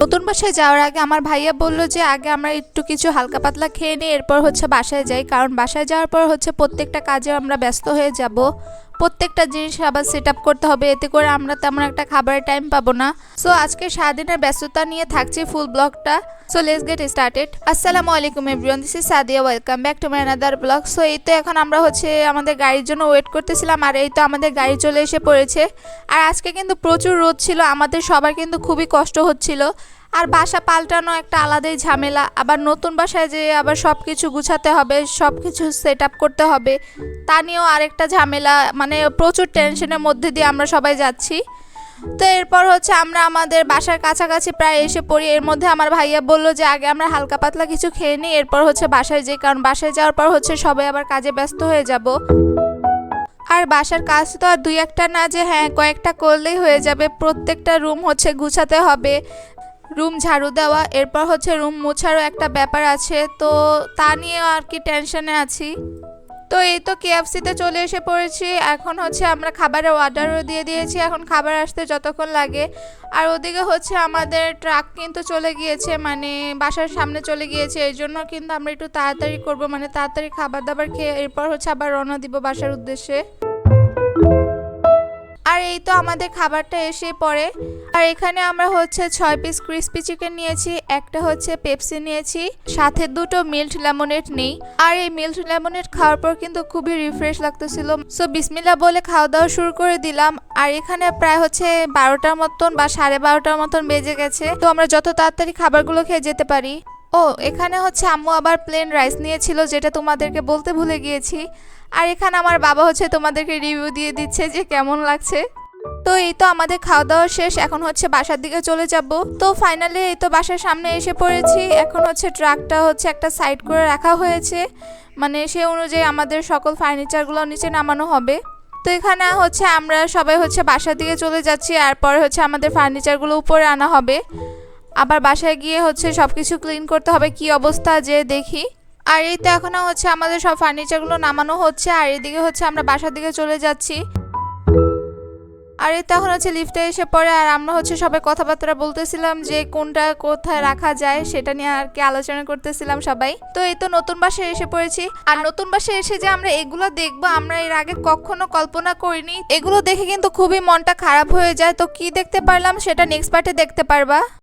নতুন বাসায় যাওয়ার আগে আমার ভাইয়া বলল যে আগে আমরা একটু কিছু হালকা পাতলা খেয়ে নিই, এরপর বাসায় যাই। কারণ বাসায় যাওয়ার পর প্রত্যেকটা কাজে আমরা ব্যস্ত হয়ে যাব, প্রত্যেকটা জিনিস আবার সেট আপ করতে হবে, এতে করে আমরা তেমন একটা খাবারের টাইম পাবো না। সো আজকে সারাদিনের ব্যস্ততা নিয়ে থাকছে ফুল ব্লগটা। So let's get started. আসসালামু আলাইকুম everyone, this is Sadia, welcome back to my another blog. So এই তো এখন আমরা আমাদের গাড়ির জন্য ওয়েট করতেছিলাম, আর এই তো আমাদের গাড়ি চলে এসে পড়েছে। আর আজকে কিন্তু প্রচুর রোদ ছিল, আমাদের সবার কিন্তু খুবই কষ্ট হচ্ছিল। আর বাসা পাল্টানো একটা আলাদাই ঝামেলা, আবার নতুন বাসায় যে আবার সব কিছু গুছাতে হবে, সব কিছু সেট আপ করতে হবে, তা নিয়েও আরেকটা ঝামেলা, মানে প্রচুর টেনশনের মধ্যে দিয়ে আমরা সবাই যাচ্ছি। তো এরপর আমরা আমাদের বাসার কাছাকাছি প্রায় এসে পড়ি। এর মধ্যে আমার ভাইয়া বলল যে আগে আমরা হালকা পাতলা কিছু খেয়ে নিই, এরপর বাসায় যাই, কারণ বাসায় যাওয়ার পর সবাই আবার কাজে ব্যস্ত হয়ে যাব। আর বাসার কাজ তো আর দুই একটা না যে হ্যাঁ কয়েকটা করলেই হয়ে যাবে, প্রত্যেকটা রুম গুছাতে হবে, রুম ঝাড়ু দেওয়া, এরপর রুম মোছারও একটা ব্যাপার আছে, তো তা নিয়ে আর কি টেনশনে আছি। তো এই তো কেএফসিতে চলে এসে পড়েছি। এখন আমরা খাবারের অর্ডারও দিয়ে দিয়েছি, এখন খাবার আসতে যতক্ষণ লাগে। আর ওদিকে আমাদের ট্রাক কিন্তু চলে গিয়েছে, মানে বাসার সামনে চলে গিয়েছে, এই জন্য কিন্তু আমরা একটু তাড়াতাড়ি করব, মানে তাড়াতাড়ি খাবার দাবার খেয়ে এরপর আবার রওনা দিব বাসার উদ্দেশ্যে। আর এই তো আমাদের খাবারটা এসে পড়ে। আর এখানে আমরা 6 পিস ক্রিস্পি চিকেন নিয়েছি, একটা পেপসি নিয়েছি, সাথে দুটো মিল্ট লেমনেড নেই। আর এই মিল্ট লেমনেড খাওয়ার পর কিন্তু খুবই রিফ্রেশ লাগতেছিল। সো বিসমিল্লাহ বলে খাওয়া দাওয়া শুরু করে দিলাম। আর এখানে প্রায় 12টার মতন বা 12:30টার মতন বেজে গেছে, তো আমরা যত তাড়াতাড়ি খাবারগুলো খেয়ে যেতে পারি। ও এখানে আম্মু আবার প্লেন রাইস নিয়েছিল, যেটা তোমাদেরকে বলতে ভুলে গিয়েছি। আর এখানে আমার বাবা তোমাদেরকে রিভিউ দিয়ে দিচ্ছে যে কেমন লাগছে। তো এই তো আমাদের খাওয়া দাওয়া শেষ, এখন বাসার দিকে চলে যাব। তো ফাইনালি এই তো বাসার সামনে এসে পড়েছি। এখন ট্রাকটা একটা সাইড করে রাখা হয়েছে, মানে সে অনুযায়ী আমাদের সকল ফার্নিচারগুলো নিচে নামানো হবে। তো এখানে আমরা সবাই বাসার দিকে চলে যাচ্ছি, আর পরে আমাদের ফার্নিচারগুলো উপরে আনা হবে। আবার বাসায় গিয়ে সব কিছু ক্লিন করতে হবে, কি অবস্থা যে দেখি। আর এই তো এখন আমাদের সব ফার্নিচারগুলো নামানো হচ্ছে, আর এদিকে আমরা বাসার দিকে চলে যাচ্ছি। আর এই তো এখন লিফটে এসে পড়ে, আর আমরা সবাই কথাবার্তা বলতেছিলাম যে কোনটা কোথায় রাখা যায়, সেটা নিয়ে আর কি আলোচনা করতেছিলাম সবাই। তো এই তো নতুন বাসায় এসে পড়েছি। আর নতুন বাসায় এসে যে আমরা এগুলো দেখবো, আমরা এর আগে কখনো কল্পনা করিনি। এগুলো দেখে কিন্তু খুবই মনটা খারাপ হয়ে যায়। তো কি দেখতে পারলাম সেটা নেক্সট পার্টে দেখতে পারবা।